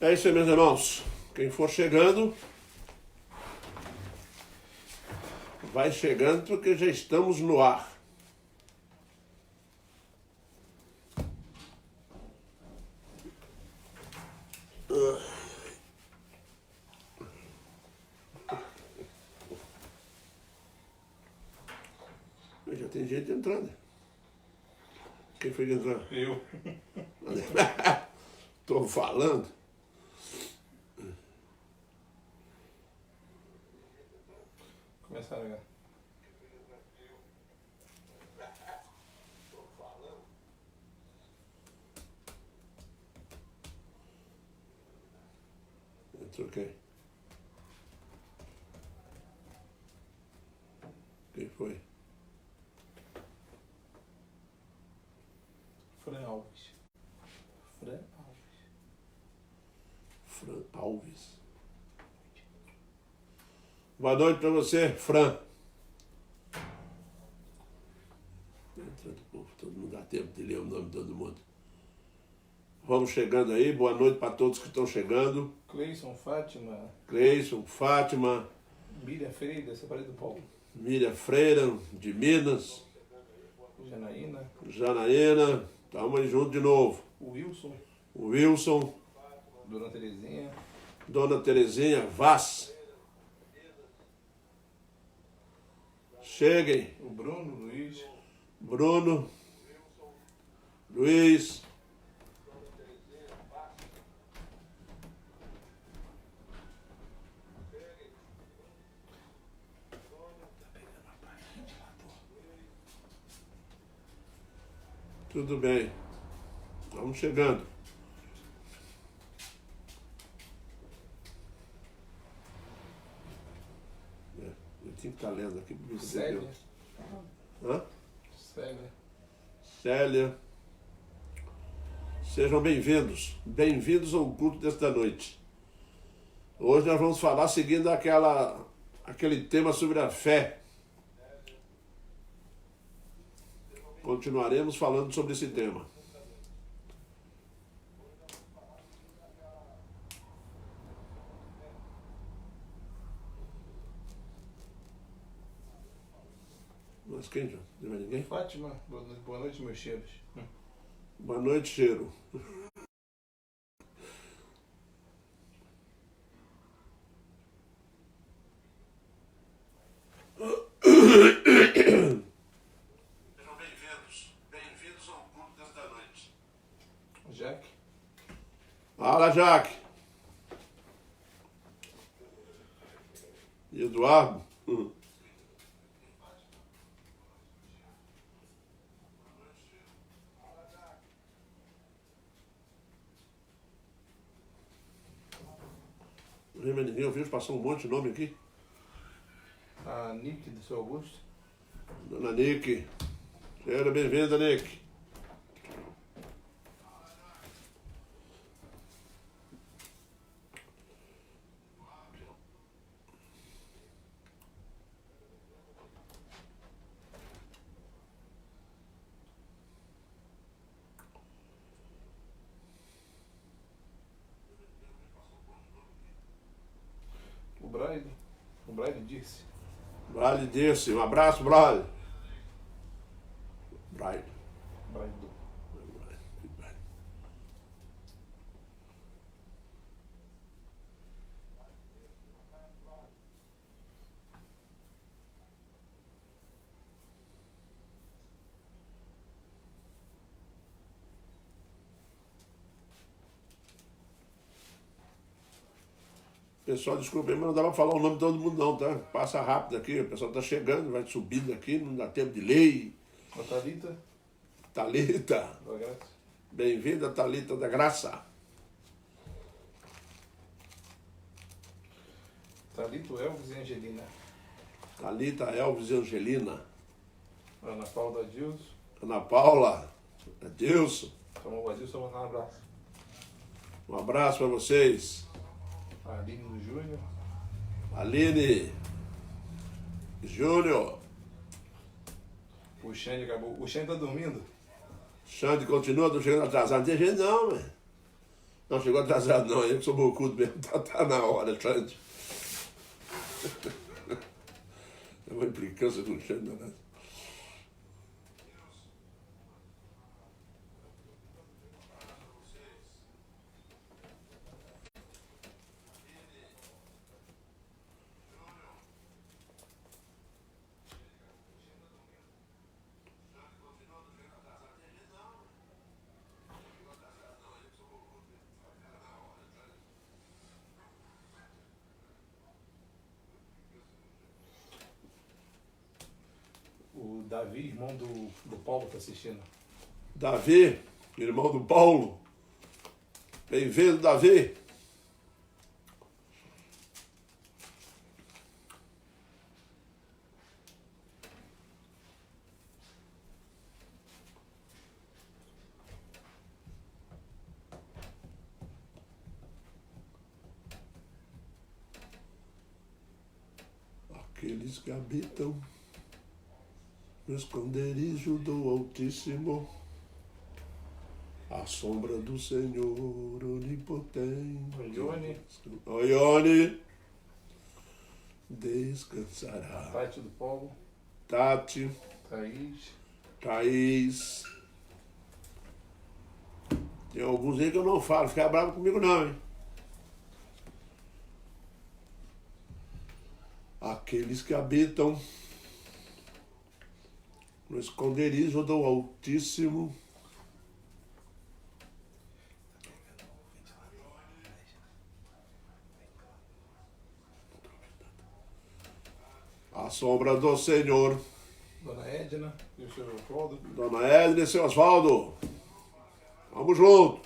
É isso aí, meus irmãos. Quem for chegando, vai chegando porque já estamos no ar. Já tem gente entrando. Quem foi que entrou? Eu. Tô falando. Começaram agora. Entrou quem? Quem foi? Fran Alves. Fran Alves. Fran Alves. Boa noite para você, Fran. Entrando o povo, todo mundo dá tempo de ler o nome de todo mundo. Vamos chegando aí, boa noite para todos que estão chegando. Cleison, Fátima. Cleison, Fátima, Miriam Freire, dessa parede do Paulo. Miriam Freira, de Minas, Janaína. Janaína, estamos aí juntos de novo. O Wilson. O Wilson, Dona Terezinha. Dona Terezinha, Vaz. Cheguem, O Bruno, Luiz. Bruno, Luiz, tudo bem, vamos chegando. Eu tinha que estar lendo aqui. Célia. Hã? Célia. Célia. Sejam bem-vindos. Bem-vindos ao culto desta noite. Hoje nós vamos falar seguindo aquele tema sobre a fé. Continuaremos falando sobre esse tema. Mas quem já? Não vai ninguém? Fátima. Boa noite, meus cheiros. Boa noite, cheiro. Sejam bem-vindos. Bem-vindos ao culto desta noite. Jaque. Fala, Jaque. Eduardo. Não lembra ninguém, eu vejo passar um monte de nome aqui. A Nick do seu Augusto. Dona Nick. Seja bem-vinda, Nick. O Braille. O Braille disse. Braille disse. Um abraço, Braille. Braille. Braille do. Pessoal, desculpa aí, mas não dá pra falar o nome de todo mundo não, tá? Passa rápido aqui, o pessoal tá chegando, vai subindo aqui, não dá tempo de ler. A Thalita. Thalita. Da Graça. Bem-vinda, Thalita da Graça. Thalito, Elvis e Angelina. Thalita, Elvis e Angelina. Ana Paula Adilson. Ana Paula, Adilson. Tomou o Adilson, vou mandar um abraço. Um abraço para vocês. A Aline do Júnior. Aline, Júnior. O Xande acabou. O Xande tá dormindo. Xande continua chegando atrasado. Não tem gente não, velho. Não chegou atrasado não, eu que sou bocudo mesmo, tá na hora, Xande. É uma implicância com o Xande, né? O Davi, irmão do Paulo, tá assistindo. Davi, irmão do Paulo. Bem-vindo, Davi. Aqueles que habitam no esconderijo do Altíssimo, a sombra do Senhor onipotente. Oi, Johnny. Oi, Ione. Descansará. Tati do Paulo. Tati, Thaís. Thaís. Tem alguns aí que eu não falo, fica bravo comigo não, hein? Aqueles que habitam no esconderijo do Altíssimo, a sombra do Senhor. Dona Edna e o seu Leopoldo. Dona Edna e seu Osvaldo. Vamos junto.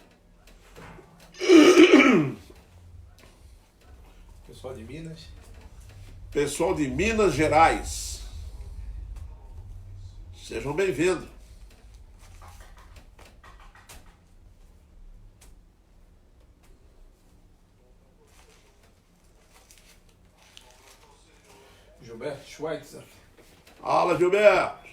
Pessoal de Minas. Pessoal de Minas Gerais. Sejam bem-vindos. Gilberto Schweitzer. Fala, Gilberto.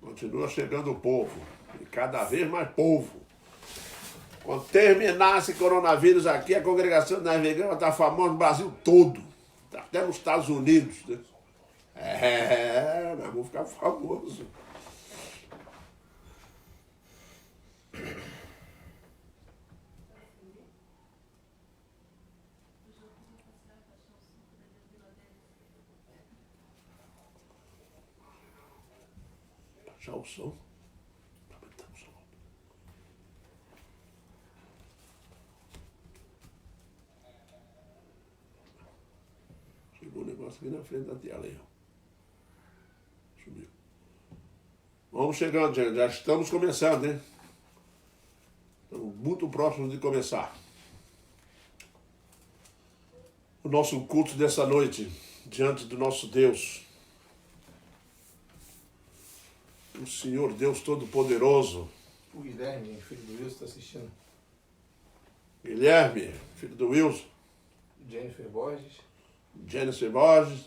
Continua chegando o povo. E cada vez mais povo. Quando terminar esse coronavírus aqui, a congregação de Navegão vai estar famosa no Brasil todo. Até nos Estados Unidos. Né? Nós vamos ficar famosos. Baixar o som. Chegou o negócio aqui na frente da tela aí, ó. Subiu. Vamos chegando, gente. Já estamos começando, hein? Estamos muito próximos de começar. O nosso culto dessa noite, diante do nosso Deus. O Senhor Deus Todo-Poderoso. O Guilherme, filho do Wilson, está assistindo. Guilherme, filho do Wilson. Jennifer Borges. Jennifer Borges.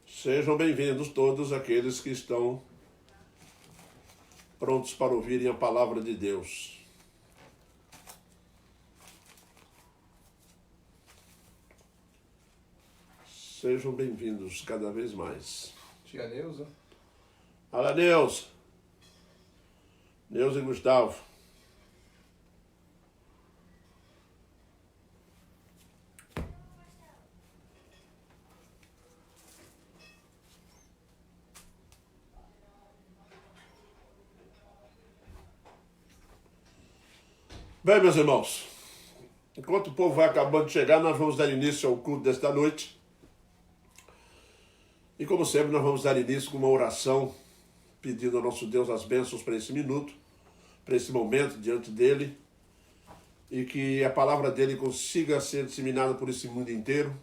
Sejam bem-vindos todos aqueles que estão prontos para ouvirem a palavra de Deus. Sejam bem-vindos cada vez mais. Tia Neuza. Fala, Neuza. Neuza e Gustavo. Bem, meus irmãos, enquanto o povo vai acabando de chegar, nós vamos dar início ao culto desta noite. E como sempre, nós vamos dar início com uma oração, pedindo ao nosso Deus as bênçãos para esse minuto, para esse momento diante dele, e que a palavra dele consiga ser disseminada por esse mundo inteiro,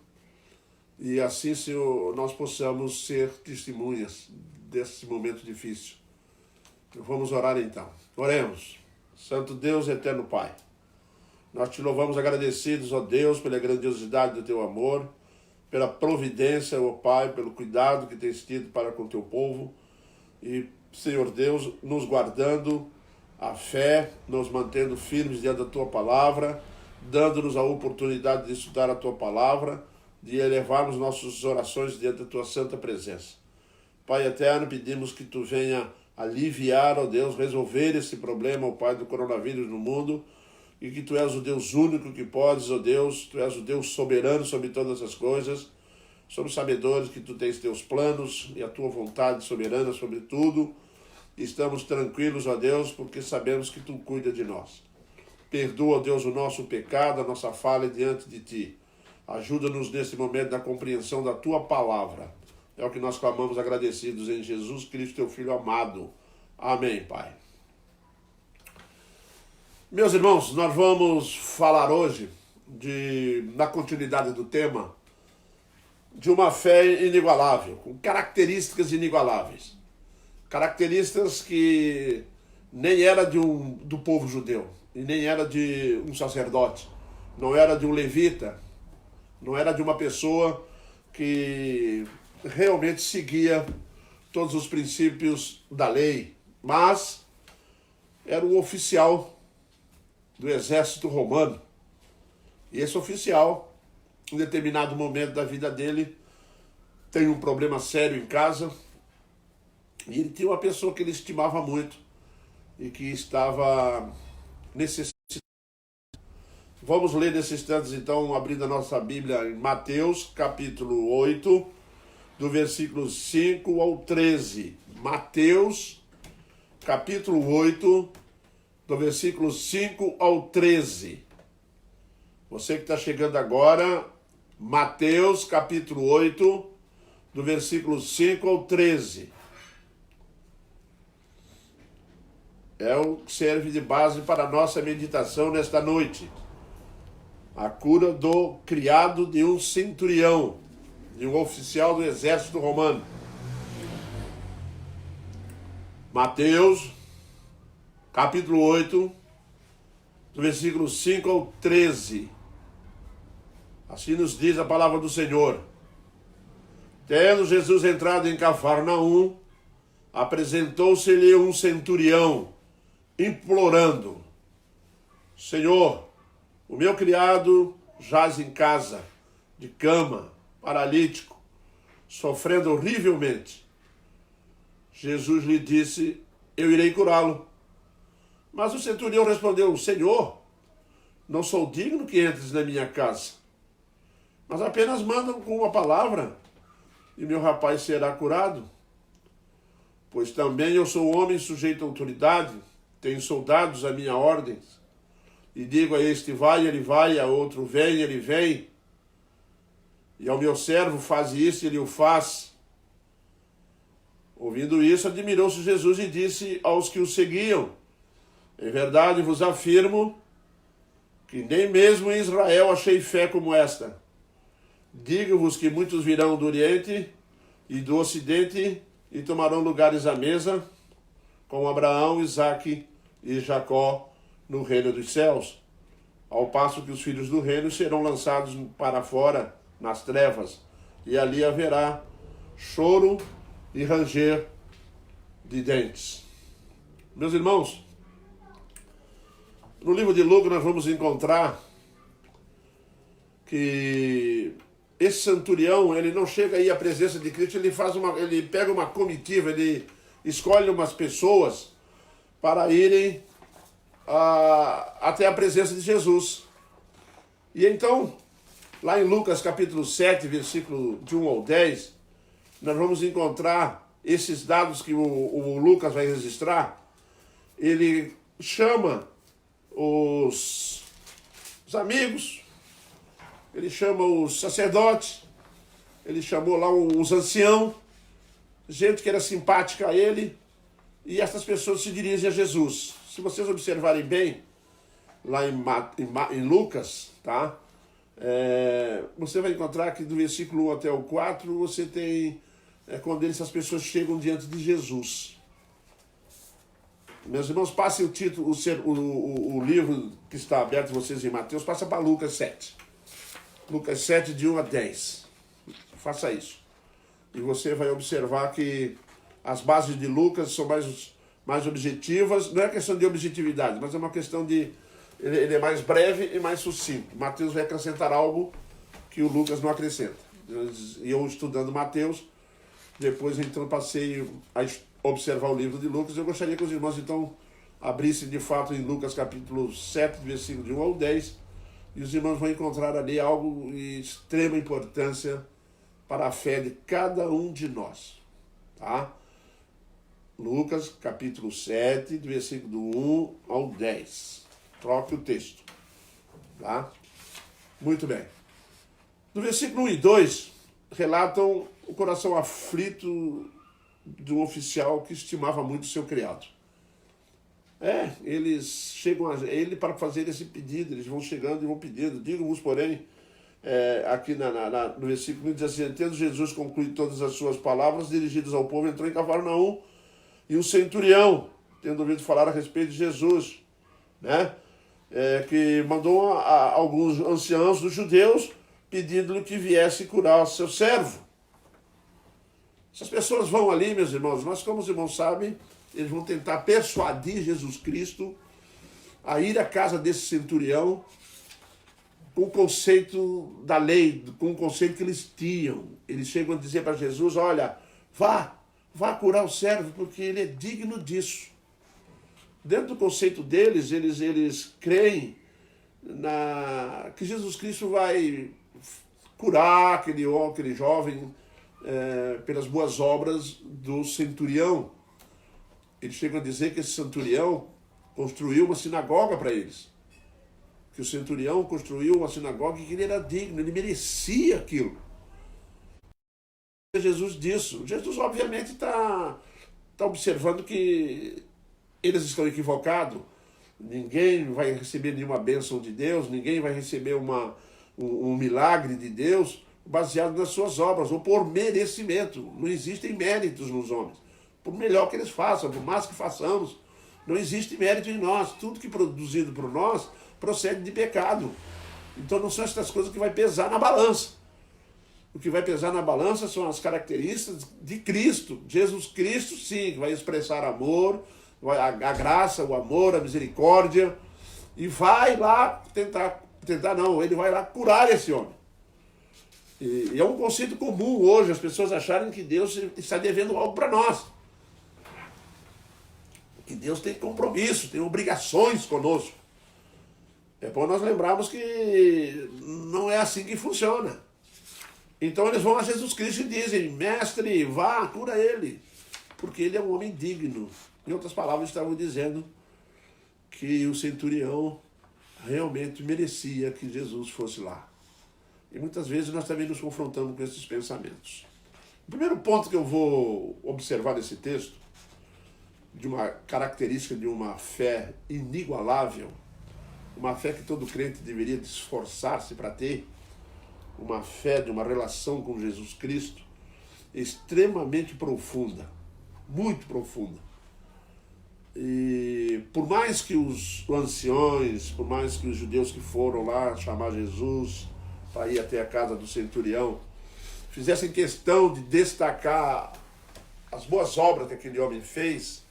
e assim, Senhor, nós possamos ser testemunhas desse momento difícil. Vamos orar então. Oremos. Santo Deus, eterno Pai, nós te louvamos agradecidos, ó Deus, pela grandiosidade do teu amor, pela providência, ó Pai, pelo cuidado que tens tido para com o teu povo, e, Senhor Deus, nos guardando a fé, nos mantendo firmes diante da tua palavra, dando-nos a oportunidade de estudar a tua palavra, de elevarmos nossas orações diante da tua santa presença. Pai eterno, pedimos que tu venha aliviar, ó Deus, resolver esse problema, ó Pai, do coronavírus no mundo, e que tu és o Deus único que podes, ó Deus, tu és o Deus soberano sobre todas as coisas. Somos sabedores que tu tens teus planos e a tua vontade soberana sobre tudo. Estamos tranquilos, ó Deus, porque sabemos que tu cuida de nós. Perdoa, ó Deus, o nosso pecado, a nossa falha diante de ti. Ajuda-nos nesse momento da compreensão da tua palavra. É o que nós clamamos agradecidos em Jesus Cristo, teu Filho amado. Amém, Pai. Meus irmãos, nós vamos falar hoje, na continuidade do tema, de uma fé inigualável, com características inigualáveis. Características que nem era do povo judeu, e nem era de um sacerdote, não era de um levita, não era de uma pessoa que realmente seguia todos os princípios da lei, mas era um oficial do exército romano. E esse oficial, em determinado momento da vida dele, tem um problema sério em casa, e ele tinha uma pessoa que ele estimava muito e que estava necessitado. Vamos ler nesses instantes, então, abrindo a nossa Bíblia em Mateus, capítulo 8, do versículo 5 ao 13. Mateus, capítulo 8, do versículo 5 ao 13. Você que está chegando agora, Mateus, capítulo 8, do versículo 5 ao 13. É o que serve de base para a nossa meditação nesta noite. A cura do criado de um centurião, de um oficial do exército romano. Mateus, capítulo 8, do versículo 5 ao 13. Assim nos diz a palavra do Senhor. Tendo Jesus entrado em Cafarnaum, apresentou-se-lhe um centurião, implorando: Senhor, o meu criado jaz em casa, de cama, paralítico, sofrendo horrivelmente. Jesus lhe disse: eu irei curá-lo. Mas o centurião respondeu: Senhor, não sou digno que entres na minha casa, mas apenas manda com uma palavra, e meu rapaz será curado. Pois também eu sou homem sujeito à autoridade, tenho soldados à minha ordem, e digo a este vai, ele vai, a outro vem, ele vem, e ao meu servo faz isso, ele o faz. Ouvindo isso, admirou-se Jesus e disse aos que o seguiam: em verdade vos afirmo que nem mesmo em Israel achei fé como esta. Digo-vos que muitos virão do Oriente e do Ocidente e tomarão lugares à mesa com Abraão, Isaque e Jacó no reino dos céus, ao passo que os filhos do reino serão lançados para fora nas trevas, e ali haverá choro e ranger de dentes. Meus irmãos, no livro de Lucas nós vamos encontrar que esse centurião, ele não chega aí à presença de Cristo, ele pega uma comitiva, ele escolhe umas pessoas para irem até a presença de Jesus. E então, lá em Lucas capítulo 7, versículo de 1 ao 10, nós vamos encontrar esses dados que o Lucas vai registrar. Ele chama os amigos, ele chama os sacerdotes, ele chamou lá uns anciãos, gente que era simpática a ele, e essas pessoas se dirigem a Jesus. Se vocês observarem bem, lá em Lucas, tá? Você vai encontrar que do versículo 1 até o 4, você tem quando essas pessoas chegam diante de Jesus. Meus irmãos, passem o título, o livro que está aberto vocês em Mateus, passa para Lucas 7. Lucas 7, de 1 a 10. Faça isso. E você vai observar que as bases de Lucas são mais objetivas. Não é questão de objetividade, mas é uma questão de... Ele é mais breve e mais sucinto. Mateus vai acrescentar algo que o Lucas não acrescenta. E eu estudando Mateus, depois então passei a observar o livro de Lucas. Eu gostaria que os irmãos então abrissem de fato em Lucas capítulo 7, versículo de 1 ao 10, e os irmãos vão encontrar ali algo de extrema importância para a fé de cada um de nós. Tá? Lucas capítulo 7, do versículo do 1 ao 10. Troque o texto. Tá? Muito bem. No versículo 1 e 2, relatam o coração aflito de um oficial que estimava muito seu criado. Eles chegam a ele para fazer esse pedido, eles vão chegando e vão pedindo. Digo-vos, porém, aqui no versículo 1 diz assim: tendo Jesus concluído todas as suas palavras dirigidas ao povo, entrou em Cafarnaum, e o centurião, tendo ouvido falar a respeito de Jesus, né, que mandou a alguns anciãos dos judeus pedindo-lhe que viesse curar seu servo. Essas pessoas vão ali, meus irmãos, mas como os irmãos sabem, eles vão tentar persuadir Jesus Cristo a ir à casa desse centurião com o conceito da lei, com o conceito que eles tinham. Eles chegam a dizer para Jesus: olha, vá curar o servo, porque ele é digno disso. Dentro do conceito deles, eles creem que Jesus Cristo vai curar aquele jovem pelas boas obras do centurião. Eles chegam a dizer que esse centurião construiu uma sinagoga para eles. Que o centurião construiu uma sinagoga e que ele era digno, ele merecia aquilo. Jesus disso. Jesus, obviamente, está observando que eles estão equivocados. Ninguém vai receber nenhuma bênção de Deus, ninguém vai receber um milagre de Deus baseado nas suas obras, ou por merecimento. Não existem méritos nos homens. Por melhor que eles façam, por mais que façamos, não existe mérito em nós. Tudo que é produzido por nós procede de pecado. Então não são essas coisas que vai pesar na balança. O que vai pesar na balança são as características de Cristo. Jesus Cristo, sim, vai expressar amor, a graça, o amor, a misericórdia, e vai lá ele vai lá curar esse homem. E é um conceito comum hoje, as pessoas acharem que Deus está devendo algo para nós. Que Deus tem compromisso, tem obrigações conosco. É bom nós lembrarmos que não é assim que funciona. Então eles vão a Jesus Cristo e dizem: mestre, vá, cura ele, porque ele é um homem digno. Em outras palavras, estavam dizendo que o centurião realmente merecia que Jesus fosse lá. E muitas vezes nós também nos confrontamos com esses pensamentos. O primeiro ponto que eu vou observar nesse texto, de uma característica de uma fé inigualável, uma fé que todo crente deveria esforçar-se para ter, uma fé de uma relação com Jesus Cristo extremamente profunda, muito profunda. E por mais que os anciões, por mais que os judeus que foram lá chamar Jesus para ir até a casa do centurião fizessem questão de destacar as boas obras que aquele homem fez,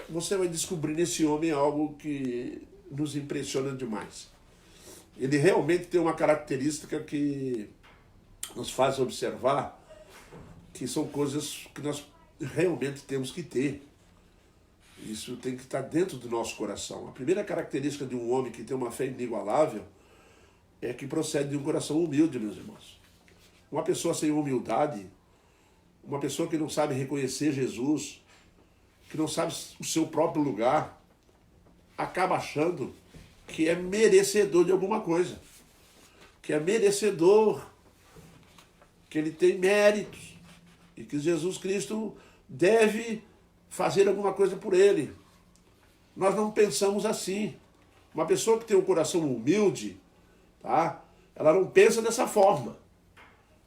você vai descobrir nesse homem algo que nos impressiona demais. Ele realmente tem uma característica que nos faz observar que são coisas que nós realmente temos que ter. Isso tem que estar dentro do nosso coração. A primeira característica de um homem que tem uma fé inigualável é que procede de um coração humilde, meus irmãos. Uma pessoa sem humildade, uma pessoa que não sabe reconhecer Jesus, que não sabe o seu próprio lugar, acaba achando que é merecedor de alguma coisa, que é merecedor que ele tem méritos e que Jesus Cristo deve fazer alguma coisa por ele. Nós não pensamos assim. Uma pessoa que tem um coração humilde, tá? Ela não pensa dessa forma.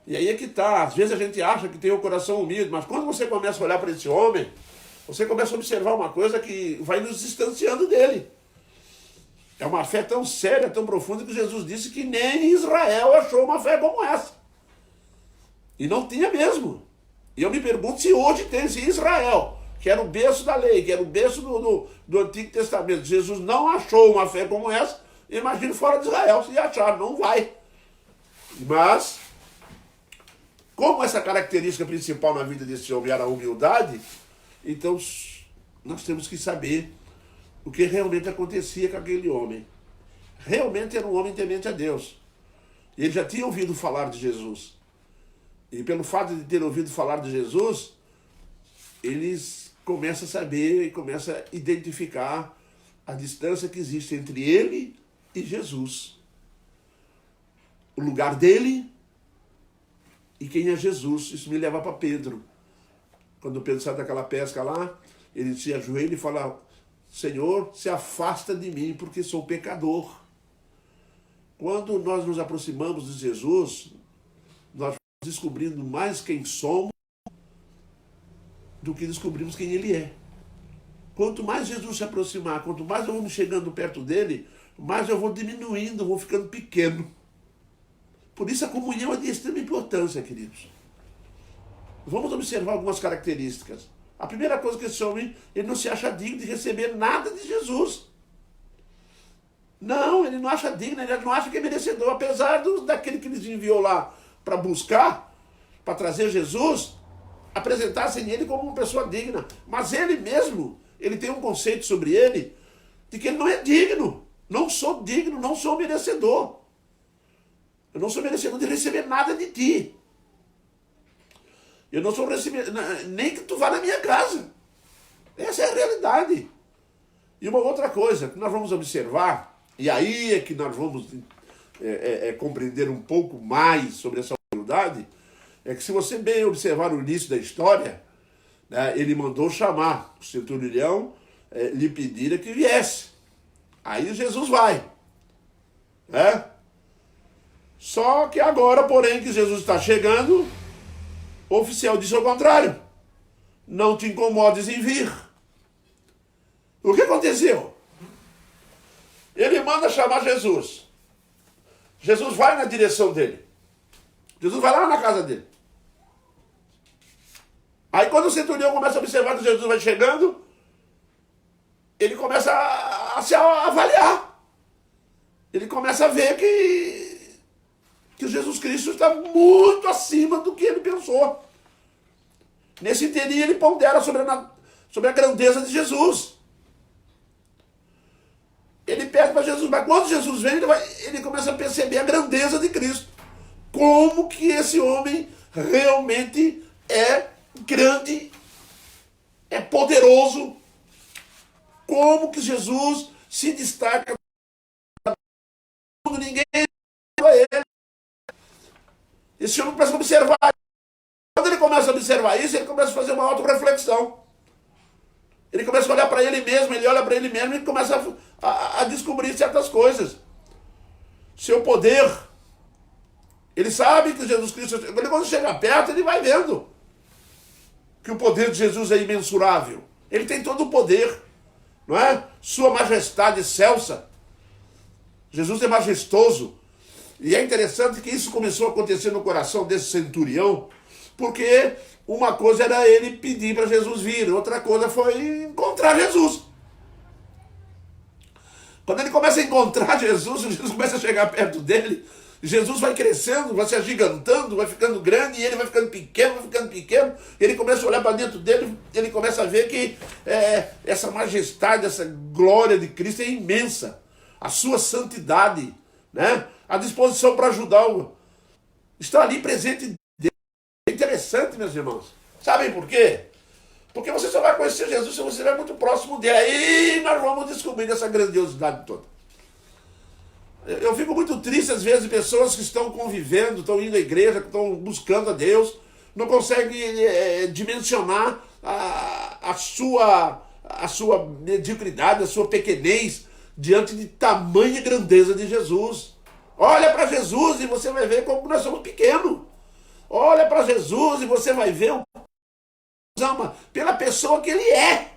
E aí é que tá. Às vezes a gente acha que tem um coração humilde, mas quando você começa a olhar para esse homem, você começa a observar uma coisa que vai nos distanciando dele. É uma fé tão séria, tão profunda, que Jesus disse que nem Israel achou uma fé como essa. E não tinha mesmo. E eu me pergunto se hoje tem, se Israel, que era o berço da lei, que era o berço do Antigo Testamento, Jesus não achou uma fé como essa, imagine fora de Israel se achar, não vai. Mas, como essa característica principal na vida desse homem era a humildade, então nós temos que saber o que realmente acontecia com aquele homem. Realmente era um homem temente a Deus. Ele já tinha ouvido falar de Jesus. E pelo fato de ter ouvido falar de Jesus, eles começam a saber e começam a identificar a distância que existe entre ele e Jesus. O lugar dele e quem é Jesus. Isso me leva para Pedro. Quando Pedro sai daquela pesca lá, ele se ajoelha e fala: Senhor, se afasta de mim, porque sou pecador. Quando nós nos aproximamos de Jesus, nós vamos descobrindo mais quem somos do que descobrimos quem ele é. Quanto mais Jesus se aproximar, quanto mais eu vou me chegando perto dele, mais eu vou diminuindo, vou ficando pequeno. Por isso a comunhão é de extrema importância, queridos. Vamos observar algumas características. A primeira coisa que esse homem, ele não se acha digno de receber nada de Jesus. Não, ele não acha digno, ele não acha que é merecedor. Apesar daquele que eles enviou lá para buscar, para trazer Jesus, apresentassem ele como uma pessoa digna. Mas ele mesmo, ele tem um conceito sobre ele, de que ele não é digno. Não sou digno, não sou merecedor. Eu não sou merecedor de receber nada de ti. Eu não sou merecedor, nem que tu vá na minha casa. Essa é a realidade. E uma outra coisa que nós vamos observar, e aí é que nós vamos compreender um pouco mais sobre essa humildade, é que se você bem observar o início da história, né, ele mandou chamar o centurião, lhe pedira que viesse. Aí Jesus vai. Né? Só que agora, porém, que Jesus está chegando, o oficial disse ao contrário: não te incomodes em vir. O que aconteceu? Ele manda chamar Jesus. Jesus vai na direção dele. Jesus vai lá na casa dele. Aí quando o centurião começa a observar que Jesus vai chegando, ele começa a se avaliar. Ele começa a ver que Jesus Cristo está muito acima do que ele pensou. Nesse interim ele pondera sobre a grandeza de Jesus. Ele pede para Jesus, mas quando Jesus vem, ele começa a perceber a grandeza de Cristo. Como que esse homem realmente é grande, é poderoso. Como que Jesus se destaca. Ninguém a ele. Esse homem começa a observar. Quando ele começa a observar isso, ele começa a fazer uma autorreflexão. Ele começa a olhar para ele mesmo, ele olha para ele mesmo e começa a descobrir certas coisas. Seu poder. Ele sabe que Jesus Cristo, quando chega perto, ele vai vendo que o poder de Jesus é imensurável. Ele tem todo o poder, não é? Sua majestade excelsa. Jesus é majestoso. E é interessante que isso começou a acontecer no coração desse centurião, porque uma coisa era ele pedir para Jesus vir, outra coisa foi encontrar Jesus. Quando ele começa a encontrar Jesus, Jesus começa a chegar perto dele, Jesus vai crescendo, vai se agigantando, vai ficando grande, e ele vai ficando pequeno, ele começa a olhar para dentro dele, ele começa a ver que essa majestade, essa glória de Cristo é imensa, a sua santidade, né? A disposição para ajudá-lo, está ali presente. É interessante, meus irmãos. Sabem por quê? Porque você só vai conhecer Jesus se você estiver muito próximo dele. Aí nós vamos descobrir essa grandiosidade toda. Eu fico muito triste às vezes de pessoas que estão convivendo, estão indo à igreja, que estão buscando a Deus, não conseguem dimensionar a sua mediocridade, a sua pequenez diante de tamanha grandeza de Jesus. Olha para Jesus e você vai ver como nós somos pequenos. Olha para Jesus e você vai ver o ama pela pessoa que ele é.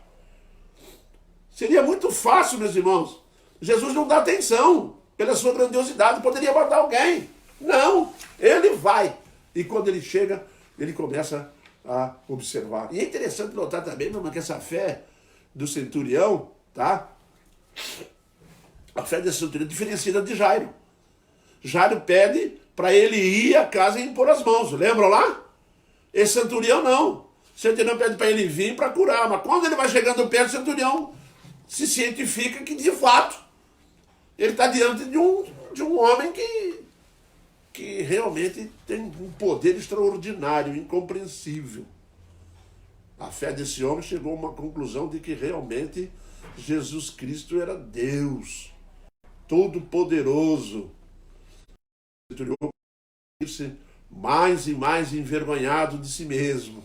Seria muito fácil, meus irmãos. Jesus não dá atenção pela sua grandiosidade, poderia matar alguém. Não, ele vai. E quando ele chega, ele começa a observar. E é interessante notar também, meu irmão, que essa fé do centurião, tá? A fé desse centurião é diferenciada de Jairo. Jairo pede para ele ir à casa e impor as mãos. Lembram lá? Esse centurião não. O centurião pede para ele vir para curar. Mas quando ele vai chegando perto, o centurião se cientifica que, de fato, ele está diante de um homem que realmente tem um poder extraordinário, incompreensível. A fé desse homem chegou a uma conclusão de que realmente Jesus Cristo era Deus, todo-poderoso. O centurião se mais e mais envergonhado de si mesmo.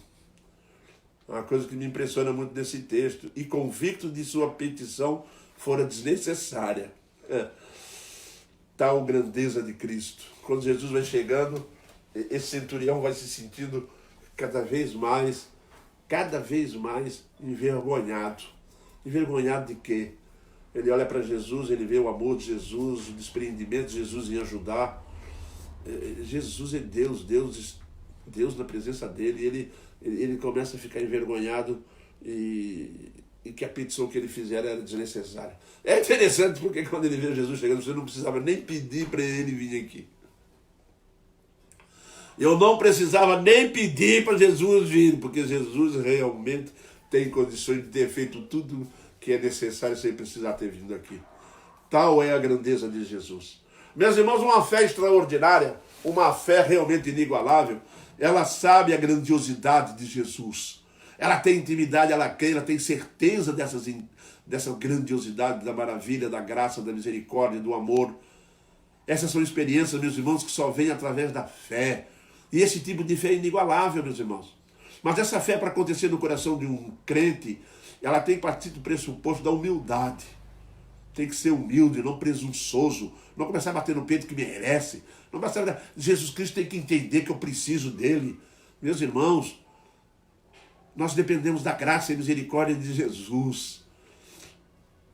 Uma coisa que me impressiona muito nesse texto. E convicto de sua petição fora desnecessária. Tal grandeza de Cristo. Quando Jesus vai chegando, esse centurião vai se sentindo cada vez mais envergonhado. Envergonhado de quê? Ele olha para Jesus, ele vê o amor de Jesus, o desprendimento de Jesus em ajudar. Jesus é Deus, Deus na presença dele, ele começa a ficar envergonhado e que a petição que ele fizer era desnecessária. É interessante porque quando ele vê Jesus chegando, você não precisava nem pedir para ele vir aqui. Eu não precisava nem pedir para Jesus vir, porque Jesus realmente tem condições de ter feito tudo que é necessário sem precisar ter vindo aqui. Tal é a grandeza de Jesus. Meus irmãos, uma fé extraordinária, uma fé realmente inigualável, ela sabe a grandiosidade de Jesus. Ela tem intimidade, ela crê, ela tem certeza dessa grandiosidade, da maravilha, da graça, da misericórdia, do amor. Essas são experiências, meus irmãos, que só vêm através da fé. E esse tipo de fé é inigualável, meus irmãos. Mas essa fé, para acontecer no coração de um crente, ela tem que partir do pressuposto da humildade. Tem que ser humilde, não presunçoso, não começar a bater no peito que merece. Não basta. Jesus Cristo tem que entender que eu preciso dele. Meus irmãos, nós dependemos da graça e misericórdia de Jesus.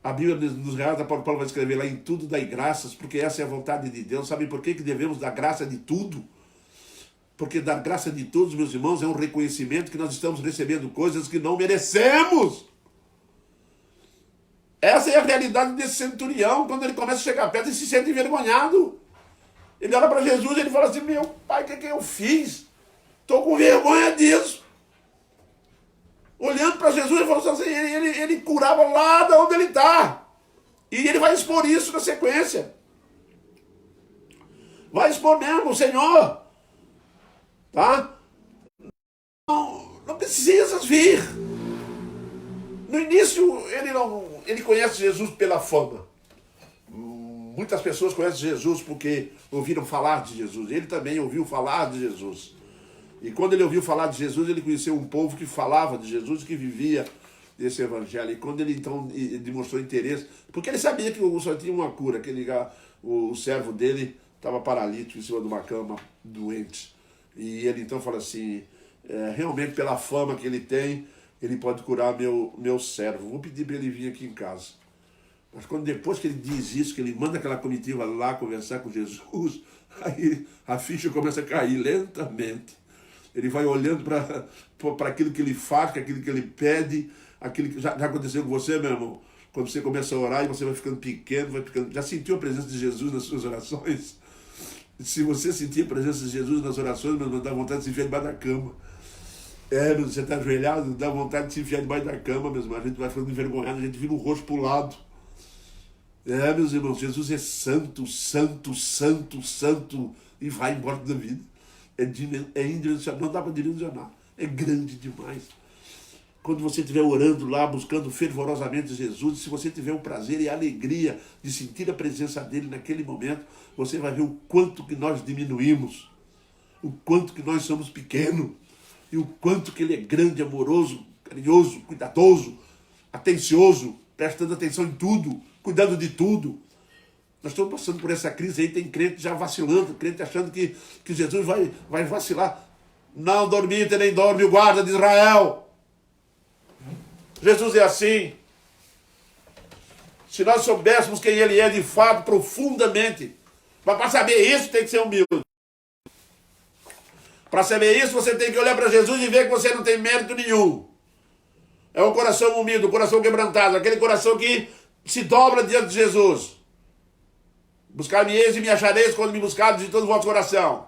A Bíblia nos relata, Paulo vai escrever lá, em tudo dai graças, porque essa é a vontade de Deus. Sabe por que devemos dar graça de tudo? Porque dar graça de todos, meus irmãos, é um reconhecimento que nós estamos recebendo coisas que não merecemos. Essa é a realidade desse centurião. Quando ele começa a chegar perto, ele se sente envergonhado. Ele olha para Jesus e ele fala assim, meu pai, o que eu fiz? Estou com vergonha disso. Olhando para Jesus, ele falou assim, ele curava lá de onde ele está. E ele vai expor isso na sequência. Vai expor mesmo, o Senhor. Tá? Não precisas vir. No início, ele conhece Jesus pela fama. Muitas pessoas conhecem Jesus porque ouviram falar de Jesus. Ele também ouviu falar de Jesus. E quando ele ouviu falar de Jesus, ele conheceu um povo que falava de Jesus, que vivia desse evangelho. E quando ele então demonstrou interesse, porque ele sabia que só tinha uma cura, que o servo dele estava paralítico em cima de uma cama, doente. E ele então fala assim, realmente pela fama que ele tem, ele pode curar meu servo. Vou pedir para ele vir aqui em casa. Mas quando depois que ele diz isso, que ele manda aquela comitiva lá conversar com Jesus, aí a ficha começa a cair lentamente. Ele vai olhando para aquilo que ele faz, para aquilo que ele pede, aquilo que já aconteceu com você, meu irmão. Quando você começa a orar e você vai ficando pequeno, já sentiu a presença de Jesus nas suas orações? Se você sentir a presença de Jesus nas orações, meu irmão, dá vontade de se enfiar debaixo da cama. Você está ajoelhado, dá vontade de se enfiar debaixo da cama, meus irmãos. A gente vai ficando envergonhado, a gente vira o rosto para o lado. Meus irmãos, Jesus é santo, santo, santo, santo, e vai embora da vida. É indimensionável, não dá para dimensionar. É grande demais. quando você estiver orando lá, buscando fervorosamente Jesus, se você tiver o prazer e a alegria de sentir a presença dele naquele momento, você vai ver o quanto que nós diminuímos, o quanto que nós somos pequenos, e o quanto que ele é grande, amoroso, carinhoso, cuidadoso, atencioso, prestando atenção em tudo, cuidando de tudo. Nós estamos passando por essa crise aí, tem crente já vacilando, crente achando que Jesus vai vacilar. Não dormite nem dorme o guarda de Israel. Jesus é assim. Se nós soubéssemos quem ele é de fato, profundamente, mas para saber isso tem que ser humilde. Para saber isso você tem que olhar para Jesus e ver que você não tem mérito nenhum. É um coração humilde, um coração quebrantado, aquele coração que se dobra diante de Jesus. Buscar-me-eis e me achareis quando me buscardes de todo o vosso coração.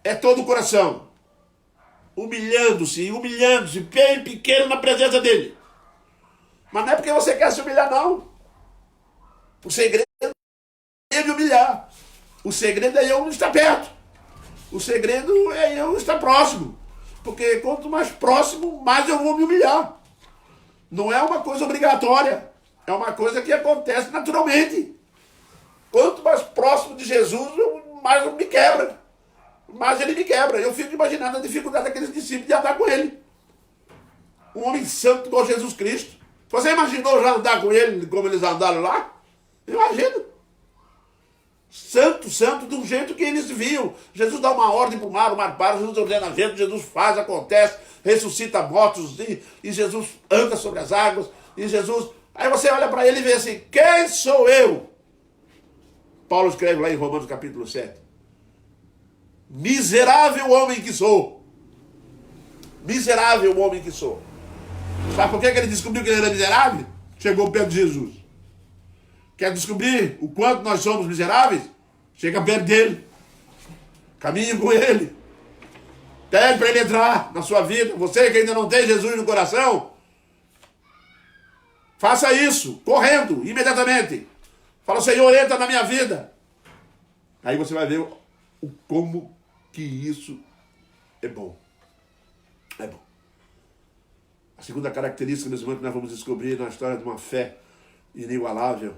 É todo o coração. Humilhando-se, bem pequeno na presença dele. Mas não é porque você quer se humilhar, não. O segredo é ele humilhar. O segredo é eu não estar perto. O segredo é eu estar próximo. Porque quanto mais próximo, mais eu vou me humilhar. Não é uma coisa obrigatória. É uma coisa que acontece naturalmente. Quanto mais próximo de Jesus, mais me quebra. Mais ele me quebra. Eu fico imaginando a dificuldade daqueles discípulos de andar com ele. Um homem santo igual Jesus Cristo. Você imaginou já andar com ele como eles andaram lá? Imagina. Santo, de um jeito que eles viam. Jesus dá uma ordem para o mar para, Jesus ordena a gente, Jesus faz, acontece, ressuscita mortos, e Jesus anda sobre as águas, e Jesus... Aí você olha para ele e vê assim, quem sou eu? Paulo escreve lá em Romanos capítulo 7. Miserável homem que sou. Miserável homem que sou. Sabe por que ele descobriu que ele era miserável? Chegou perto de Jesus. Quer descobrir o quanto nós somos miseráveis? Chega perto dele. Caminhe com ele. Pede para ele entrar na sua vida. Você que ainda não tem Jesus no coração, faça isso, correndo, imediatamente. Fala, Senhor, entra na minha vida. Aí você vai ver o como que isso é bom. É bom. A segunda característica, meus irmãos, que nós vamos descobrir na história de uma fé inigualável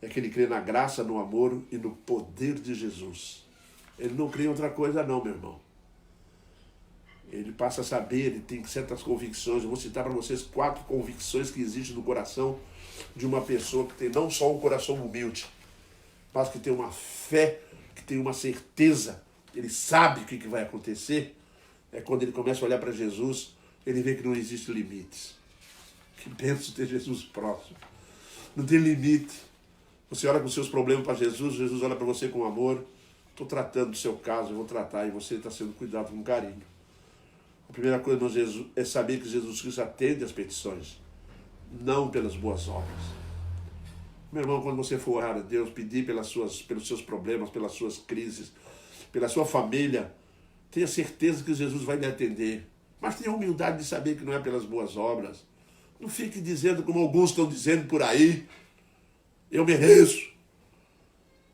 é que ele crê na graça, no amor e no poder de Jesus. Ele não crê em outra coisa não, meu irmão. Ele passa a saber, ele tem certas convicções. Eu vou citar para vocês 4 convicções que existem no coração de uma pessoa que tem não só um coração humilde, mas que tem uma fé, que tem uma certeza. Ele sabe o que vai acontecer. É quando ele começa a olhar para Jesus, ele vê que não existe limites. Que bênção ter Jesus próximo. Não tem limite. Você olha com seus problemas para Jesus, Jesus olha para você com amor. Estou tratando do seu caso, eu vou tratar, e você está sendo cuidado com carinho. A primeira coisa é saber que Jesus Cristo atende às petições, não pelas boas obras. Meu irmão, quando você for orar a Deus, pedir pelos seus problemas, pelas suas crises, pela sua família, tenha certeza que Jesus vai lhe atender. Mas tenha a humildade de saber que não é pelas boas obras. Não fique dizendo como alguns estão dizendo por aí. Eu mereço.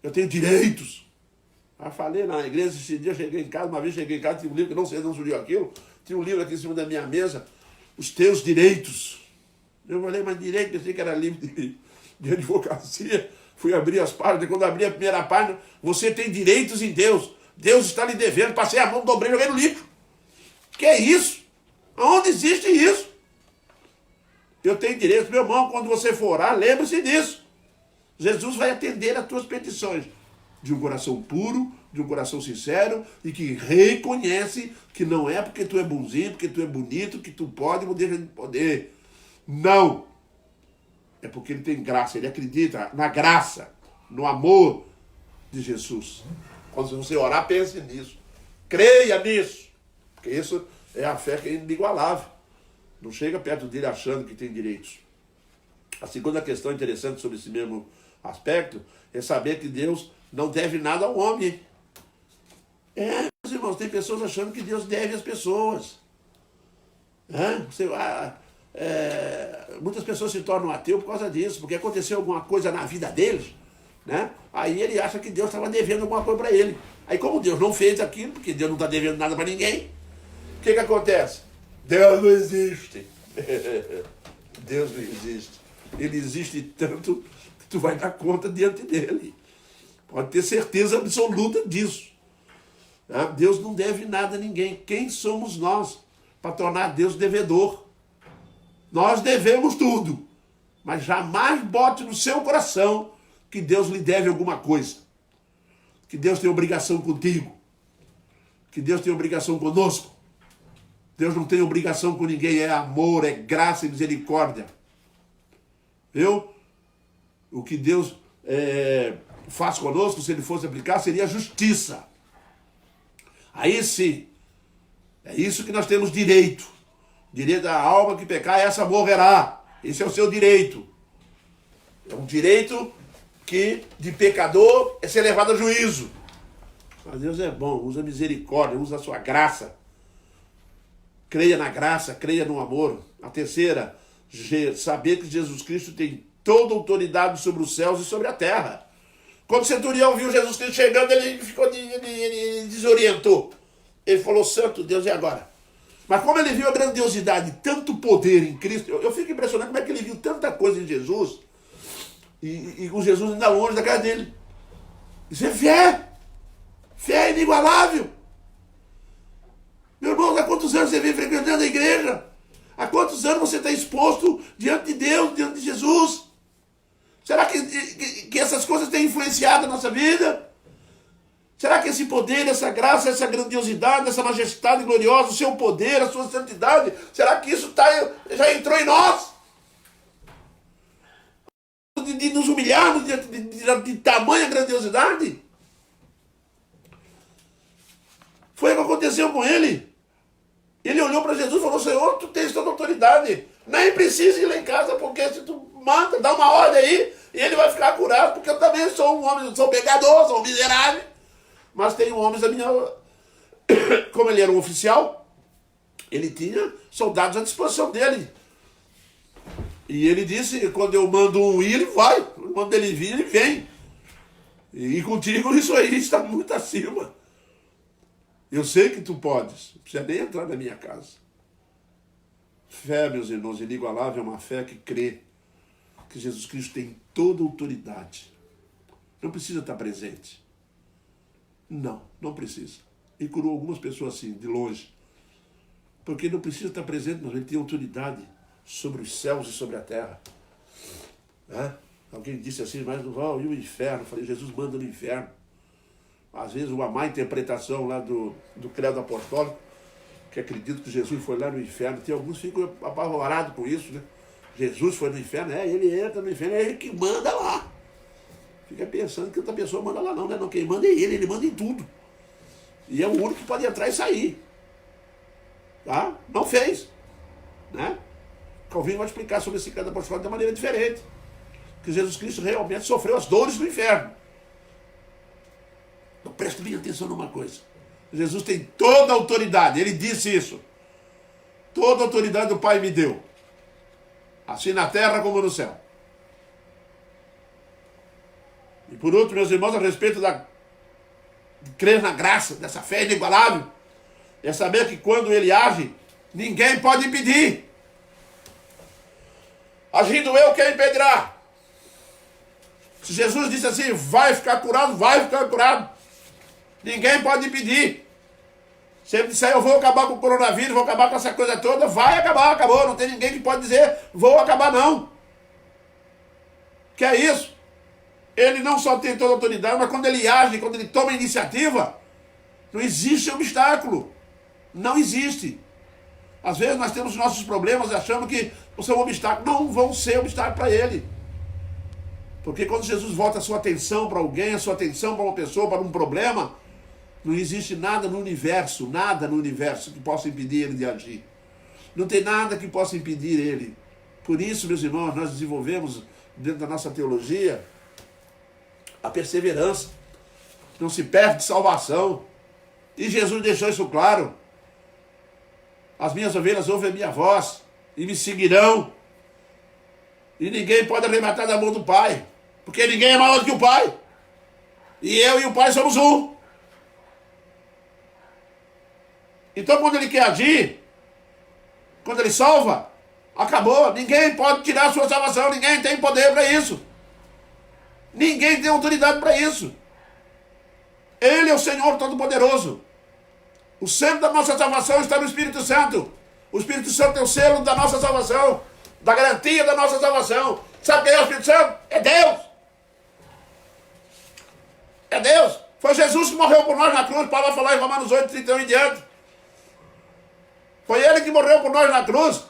Eu tenho direitos. Falei na igreja, esse dia eu cheguei em casa, uma vez cheguei em casa, tinha um livro, que não sei de onde surgiu aquilo, tinha um livro aqui em cima da minha mesa, Os Teus Direitos. Eu falei, mas direito, pensei que era livro de advocacia. Fui abrir as páginas, e quando abri a primeira página, você tem direitos em Deus. Deus está lhe devendo, passei a mão, dobrei, joguei no lixo. Que é isso? Aonde existe isso? Eu tenho direitos, meu irmão, quando você for orar, lembre-se disso. Jesus vai atender às tuas petições. De um coração puro, de um coração sincero, e que reconhece que não é porque tu é bonzinho, porque tu é bonito, que tu pode ou deixa de poder. Não. É porque ele tem graça, ele acredita na graça, no amor de Jesus. Quando você orar, pense nisso. Creia nisso. Porque isso é a fé que é inigualável. Não chega perto dele achando que tem direitos. A segunda questão interessante sobre esse mesmo aspecto é saber que Deus não deve nada ao homem. Meus irmãos, tem pessoas achando que Deus deve às pessoas. Muitas pessoas se tornam ateus por causa disso, porque aconteceu alguma coisa na vida deles, né? Aí ele acha que Deus estava devendo alguma coisa para ele. Aí como Deus não fez aquilo, porque Deus não está devendo nada para ninguém, o que acontece? Deus não existe. Deus não existe. Ele existe tanto que tu vai dar conta diante dele. Pode ter certeza absoluta disso. Deus não deve nada a ninguém. Quem somos nós para tornar Deus devedor? Nós devemos tudo. Mas jamais bote no seu coração que Deus lhe deve alguma coisa. Que Deus tem obrigação contigo. Que Deus tem obrigação conosco. Deus não tem obrigação com ninguém. É amor, é graça e misericórdia. Viu? O que Deus faz conosco, se ele fosse aplicar, seria justiça. Aí sim, é isso que nós temos direito. Direito da alma que pecar, essa morrerá. Esse é o seu direito. É um direito que de pecador é ser levado a juízo. Mas Deus é bom, usa misericórdia, usa a sua graça. Creia na graça, creia no amor. A terceira, saber que Jesus Cristo tem toda a autoridade sobre os céus e sobre a terra. Quando o centurião viu Jesus Cristo chegando, ele desorientou. Ele falou, santo Deus, e agora? Mas como ele viu a grandiosidade, tanto poder em Cristo, eu fico impressionado como é que ele viu tanta coisa em Jesus, e com Jesus ainda longe da casa dele. Isso é fé. Fé é inigualável. Meu irmão, há quantos anos você vem frequentando a igreja? Há quantos anos você está exposto diante de Deus, diante de Jesus? Será que essas coisas têm influenciado a nossa vida? Será que esse poder, essa graça, essa grandiosidade, essa majestade gloriosa, o seu poder, a sua santidade, será que isso já entrou em nós? De nos humilharmos diante de tamanha grandiosidade? Foi o que aconteceu com ele. Ele olhou para Jesus e falou, Senhor, tu tens toda a autoridade. Nem precisa ir lá em casa, porque se tu manda, dá uma ordem aí, e ele vai ficar curado, porque eu também sou um homem, sou pecador, sou um miserável. Mas tem homens da minha... Como ele era um oficial, ele tinha soldados à disposição dele. E ele disse, quando eu mando um ir, ele vai. Quando ele vir, ele vem. E contigo isso aí está muito acima. Eu sei que tu podes. Não precisa nem entrar na minha casa. Fé, meus irmãos, inigualável é uma fé que crê que Jesus Cristo tem toda a autoridade. Não precisa estar presente. Não precisa. Ele curou algumas pessoas assim, de longe. Porque não precisa estar presente, mas ele tem autoridade sobre os céus e sobre a terra. Alguém disse assim, mas não vão, e o inferno? Eu falei, Jesus manda no inferno. Às vezes uma má interpretação lá do credo apostólico, que acredita que Jesus foi lá no inferno. Tem alguns que ficam apavorados com isso, né? Jesus foi no inferno, ele entra no inferno, é ele que manda lá. Fica pensando que outra pessoa manda lá, não. Quem manda é ele manda em tudo. E é o único que pode entrar e sair. Tá? Não fez. Né? Calvino vai explicar sobre esse credo apostólico de maneira diferente. Que Jesus Cristo realmente sofreu as dores do inferno. Então preste bem atenção numa coisa. Jesus tem toda a autoridade, ele disse isso. Toda a autoridade o Pai me deu. Assim na terra como no céu. E por último, meus irmãos, a respeito de crer na graça, dessa fé inigualável, é saber que quando ele age, ninguém pode impedir. Agindo eu, quem impedirá? Se Jesus disse assim, vai ficar curado, vai ficar curado. Ninguém pode impedir. Se ele disser, eu vou acabar com o coronavírus, vou acabar com essa coisa toda, vai acabar, acabou. Não tem ninguém que pode dizer, vou acabar não. Que é isso? Ele não só tem toda a autoridade, mas quando ele age, quando ele toma a iniciativa, não existe obstáculo. Não existe. Às vezes nós temos nossos problemas achando que são obstáculos. Não vão ser obstáculos para ele. Porque quando Jesus volta a sua atenção para alguém, a sua atenção para uma pessoa, para um problema, não existe nada no universo que possa impedir ele de agir. Não tem nada que possa impedir ele. Por isso, meus irmãos, nós desenvolvemos dentro da nossa teologia a perseverança. Não se perde salvação. E Jesus deixou isso claro. As minhas ovelhas ouvem a minha voz e me seguirão. E ninguém pode arrebatar da mão do Pai. Porque ninguém é maior do que o Pai. E eu e o Pai somos um. Então quando ele quer agir, Quando ele salva, acabou. Ninguém pode tirar a sua salvação. Ninguém tem poder para isso. Ninguém tem autoridade para isso. Ele é o Senhor Todo-Poderoso. O selo da nossa salvação está no Espírito Santo. O Espírito Santo é o selo da nossa salvação, da garantia da nossa salvação. Sabe quem é o Espírito Santo? É Deus. É Deus. Foi Jesus que morreu por nós na cruz. Paulo vai falar em Romanos 8, 31 em diante. Foi Ele que morreu por nós na cruz.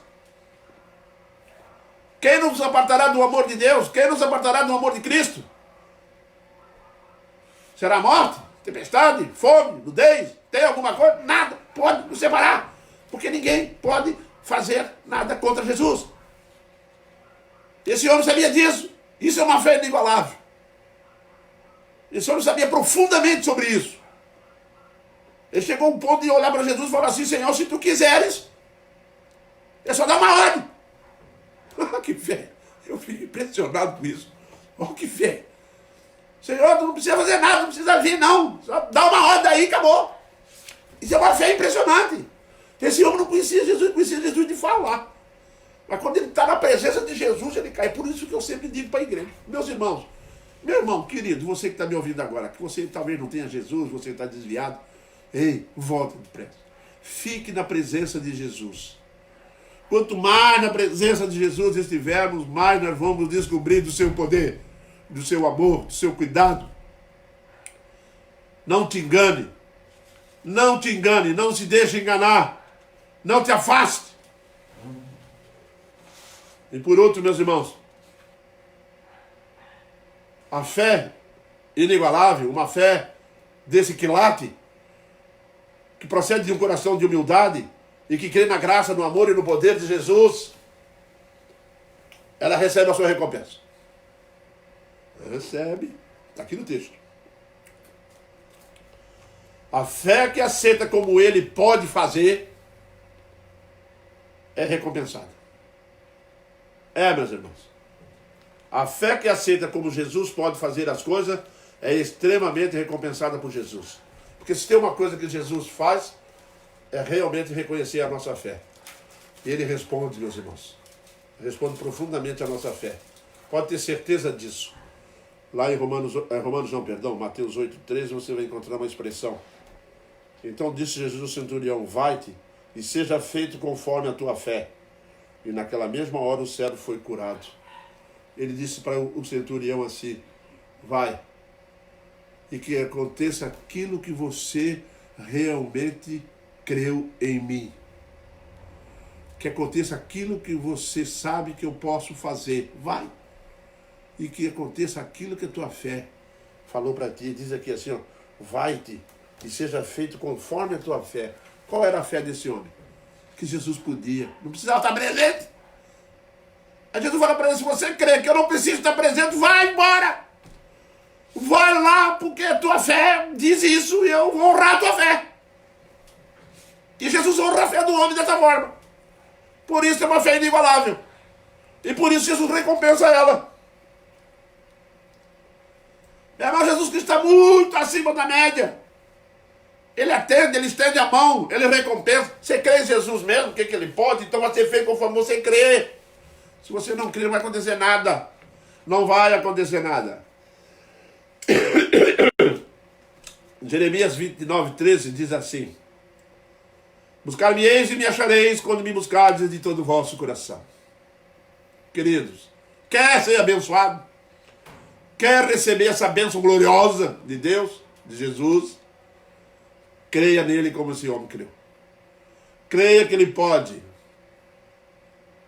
Quem nos apartará do amor de Deus? Quem nos apartará do amor de Cristo? Será morte, tempestade, fome, nudez? Tem alguma coisa? Nada pode nos separar. Porque ninguém pode fazer nada contra Jesus. Esse homem sabia disso. Isso é uma fé inigualável. Esse homem sabia profundamente sobre isso. Ele chegou a um ponto de olhar para Jesus e falar assim: Senhor, se tu quiseres, é só dar uma ordem. Que fé. Eu fico impressionado com isso. Olha que fé. Senhor, tu não precisa fazer nada, não precisa vir, não. Só dá uma ordem aí e acabou. Isso é uma fé impressionante. Esse homem não conhecia Jesus, conhecia Jesus de falar. Mas quando ele está na presença de Jesus, ele cai. Por isso que eu sempre digo para a igreja: meus irmãos, meu irmão querido, você que está me ouvindo agora, que você talvez não tenha Jesus, você está desviado, ei, volta depressa. Fique na presença de Jesus. Quanto mais na presença de Jesus estivermos, mais nós vamos descobrir do seu poder, do seu amor, do seu cuidado. Não te engane. Não te engane, não se deixe enganar. Não te afaste. E por outro, meus irmãos, a fé inigualável, uma fé desse quilate, que procede de um coração de humildade e que crê na graça, no amor e no poder de Jesus, ela recebe a sua recompensa. Recebe. Está aqui no texto. A fé que aceita como ele pode fazer é recompensada. Meus irmãos. A fé que aceita como Jesus pode fazer as coisas é extremamente recompensada por Jesus. Porque se tem uma coisa que Jesus faz, é realmente reconhecer a nossa fé. E ele responde, meus irmãos. Responde profundamente a nossa fé. Pode ter certeza disso. Lá em Mateus 8,13, você vai encontrar uma expressão. Então disse Jesus ao centurião: vai-te e seja feito conforme a tua fé. E naquela mesma hora o servo foi curado. Ele disse para o centurião assim: vai, e que aconteça aquilo que você realmente creu em mim. Que aconteça aquilo que você sabe que eu posso fazer. Vai. E que aconteça aquilo que a tua fé falou para ti. Diz aqui assim, ó: vai-te e seja feito conforme a tua fé. Qual era a fé desse homem? Que Jesus podia. Não precisava estar presente. Aí Jesus fala para ele: se você crê que eu não preciso estar presente, vai embora. Vai lá, porque a tua fé diz isso e eu vou honrar a tua fé. E Jesus honra a fé do homem dessa forma. Por isso é uma fé inigualável. E por isso Jesus recompensa ela. Mas Jesus Cristo está muito acima da média. Ele atende, ele estende a mão, ele recompensa. Você crê em Jesus mesmo, o que ele pode? Então vai ser feito conforme você crê. Se você não crê, não vai acontecer nada. Não vai acontecer nada. Jeremias 29:13 diz assim: buscar-me-eis e me achareis quando me buscardes de todo o vosso coração. Queridos, quer ser abençoado? Quer receber essa bênção gloriosa de Deus, de Jesus? Creia nele como esse homem creu. Creia que ele pode.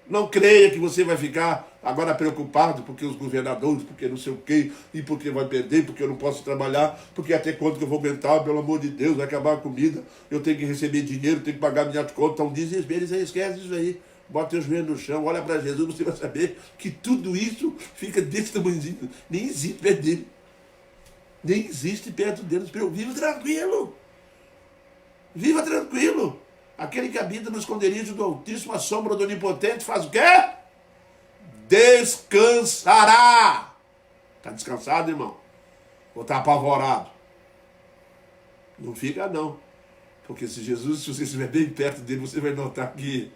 Não creia que você vai ficar agora preocupado porque os governadores, porque não sei o quê, e porque vai perder, porque eu não posso trabalhar, porque até quanto que eu vou aguentar, pelo amor de Deus, vai acabar a comida, eu tenho que receber dinheiro, tenho que pagar minhas contas. Então desespero, esquece isso aí. Bota o joelho no chão, olha para Jesus, você vai saber que tudo isso fica desse tamanhozinho. Nem existe perto dele. Nem existe perto dele. Viva tranquilo. Viva tranquilo. Aquele que habita no esconderijo do Altíssimo, a sombra do Onipotente, faz o quê? Descansará. Está descansado, irmão? Ou está apavorado? Não fica, não. Porque se Jesus, se você estiver bem perto dele, você vai notar que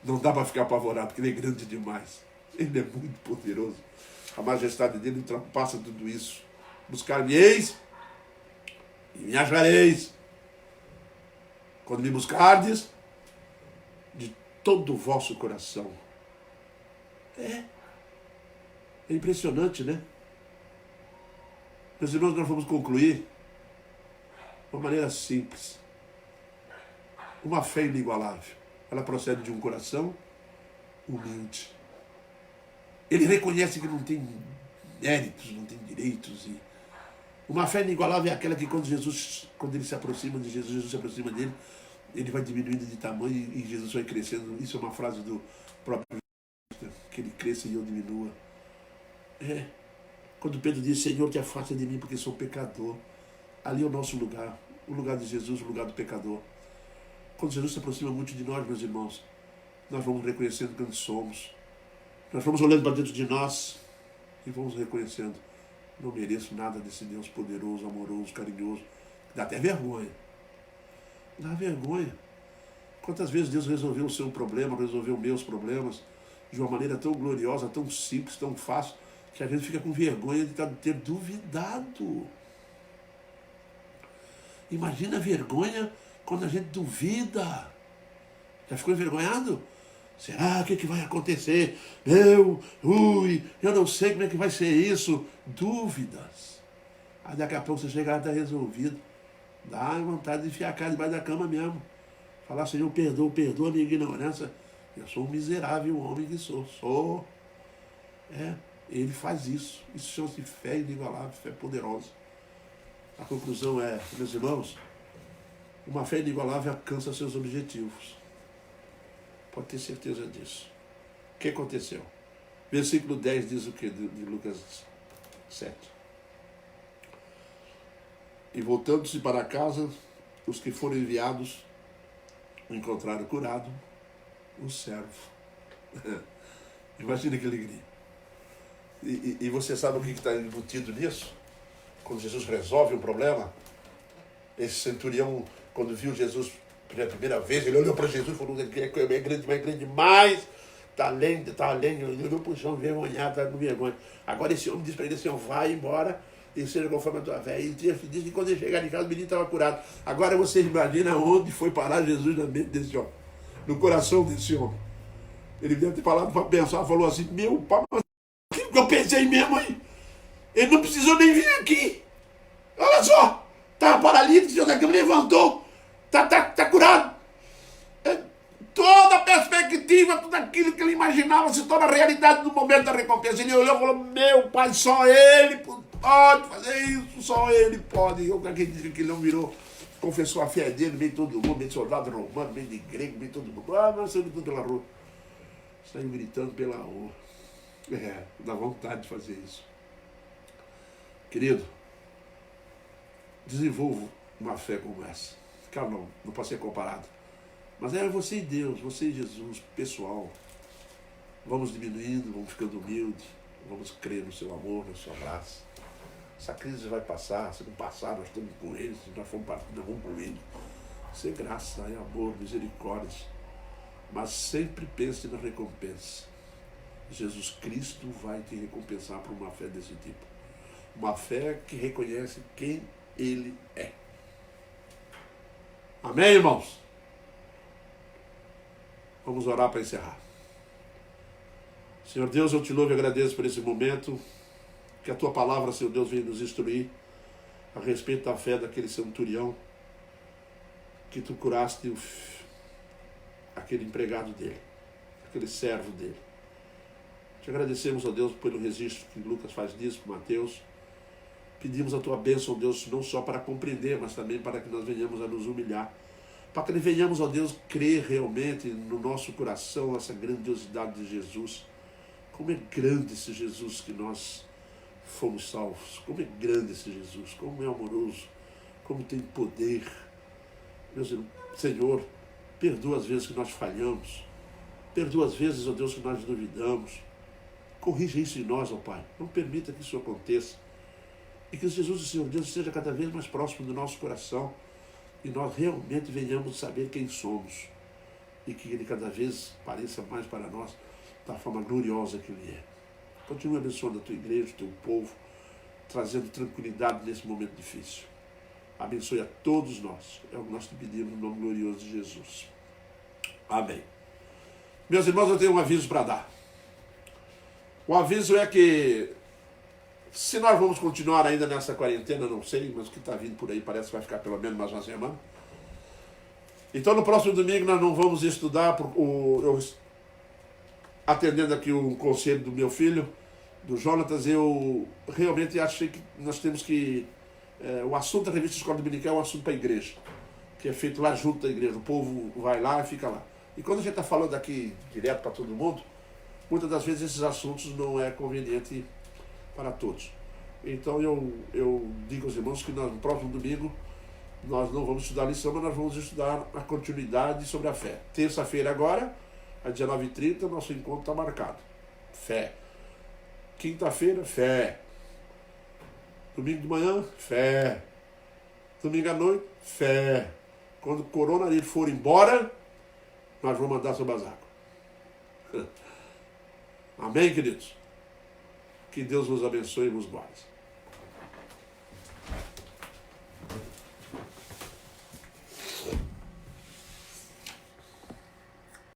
Não dá para ficar apavorado, porque ele é grande demais. Ele é muito poderoso. A majestade dele ultrapassa tudo isso. Buscar-me-eis e me achareis. Quando me buscardes de todo o vosso coração. É impressionante, né? Meus irmãos, nós vamos concluir de uma maneira simples. Uma fé inigualável. Ela procede de um coração humilde. Ele reconhece que não tem méritos, não tem direitos. E uma fé inigualável é aquela que quando ele se aproxima de Jesus, Jesus se aproxima dele, ele vai diminuindo de tamanho e Jesus vai crescendo. Isso é uma frase do próprio Jesus, que ele cresça e eu diminua. Quando Pedro diz, Senhor, te afasta de mim porque sou pecador. Ali é o nosso lugar, o lugar de Jesus, o lugar do pecador. Quando Jesus se aproxima muito de nós, meus irmãos, nós vamos reconhecendo quem somos. Nós vamos olhando para dentro de nós e vamos reconhecendo. Não mereço nada desse Deus poderoso, amoroso, carinhoso. Dá até vergonha. Dá vergonha. Quantas vezes Deus resolveu o seu problema, resolveu meus problemas, de uma maneira tão gloriosa, tão simples, tão fácil, que a gente fica com vergonha de ter duvidado. Imagina a vergonha quando a gente duvida. Já ficou envergonhado? Será? O que vai acontecer? Eu não sei como é que vai ser isso. Dúvidas. Aí daqui a pouco você chega lá e está resolvido. Dá vontade de enfiar a cara debaixo da cama mesmo. Falar, Senhor, perdoa a minha ignorância. Eu sou um miserável homem que sou. Ele faz isso. Isso chama-se fé inigualável, fé poderosa. A conclusão é, meus irmãos, uma fé inigualável alcança seus objetivos. Pode ter certeza disso. O que aconteceu? Versículo 10 diz o que de Lucas 7. E voltando-se para casa, os que foram enviados o encontraram curado, o servo. Imagina que alegria. E você sabe o que está embutido nisso? Quando Jesus resolve um problema, esse centurião, quando viu Jesus pela primeira vez, ele olhou para Jesus e falou, é grande demais, está além, ele olhou para o chão, envergonhado, está com vergonha. Agora esse homem diz para ele assim, vai embora e seja conforme a tua fé. E diz que quando ele chegar em casa, o menino estava curado. Agora você imagina onde foi parar Jesus na mente desse homem, no coração desse homem. Ele deve ter falado para pensar, falou assim, meu pai, mas o que eu pensei mesmo aí? Ele não precisou nem vir aqui. Olha só, estava paralítico, o senhor da cama levantou, está curado. Toda a perspectiva, tudo aquilo que ele imaginava se torna realidade no momento da recompensa. Ele olhou e falou, meu pai, só ele pode fazer isso, só ele pode. Eu acredito que ele não virou, confessou a fé dele, meio todo mundo, meio de soldado romano, meio de grego, meio todo mundo. Nós saímos tudo pela rua. Saiu gritando pela rua. Dá vontade de fazer isso. Querido, desenvolva uma fé como essa. Claro, não pode ser comparado. Mas é você e Deus, você e Jesus, pessoal. Vamos diminuindo, vamos ficando humildes, vamos crer no seu amor, na sua graça. Essa crise vai passar, se não passar, nós estamos com ele, se nós formos partir, nós vamos com ele. Isso é graça, é amor, misericórdia. Mas sempre pense na recompensa. Jesus Cristo vai te recompensar por uma fé desse tipo. Uma fé que reconhece quem Ele é. Amém, irmãos? Vamos orar para encerrar. Senhor Deus, eu te louvo e agradeço por esse momento. Que a tua palavra, Senhor Deus, venha nos instruir a respeito da fé daquele centurião que tu curaste aquele empregado dele, aquele servo dele. Te agradecemos, ó Deus, pelo registro que Lucas faz disso, com Mateus. Pedimos a tua bênção, ó Deus, não só para compreender, mas também para que nós venhamos a nos humilhar. Para que venhamos, ó Deus, crer realmente no nosso coração essa grandiosidade de Jesus. Como é grande esse Jesus que nós fomos salvos. Como é grande esse Jesus, como é amoroso, como tem poder. Meu Senhor, perdoa as vezes que nós falhamos. Perdoa as vezes, ó Deus, que nós duvidamos. Corrija isso em nós, ó Pai. Não permita que isso aconteça. E que Jesus, o Senhor Deus, seja cada vez mais próximo do nosso coração. E nós realmente venhamos saber quem somos. e que Ele cada vez pareça mais para nós da forma gloriosa que Ele é. Continue abençoando a tua igreja, o teu povo, trazendo tranquilidade nesse momento difícil. Abençoe a todos nós. É o que nós te pedimos no nome glorioso de Jesus. Amém. Meus irmãos, eu tenho um aviso para dar. O aviso é que, se nós vamos continuar ainda nessa quarentena, não sei, mas o que está vindo por aí parece que vai ficar pelo menos mais uma semana. Então, no próximo domingo, nós não vamos estudar, eu atendendo aqui o conselho do meu filho, do Jonatas, eu realmente achei que nós temos que... o assunto da revista Escola Dominical é um assunto para a igreja, que é feito lá junto da igreja. O povo vai lá e fica lá. E quando a gente está falando aqui direto para todo mundo, muitas das vezes esses assuntos não é conveniente para todos. Então eu digo aos irmãos que no próximo domingo nós não vamos estudar a lição, mas nós vamos estudar a continuidade sobre a fé. Terça-feira agora, às 19h30, nosso encontro está marcado. Fé. Quinta-feira, fé. Domingo de manhã, fé. Domingo à noite, fé. Quando o coronavírus for embora, nós vamos andar sobre as águas. Amém, queridos? Que Deus nos abençoe e nos guarde.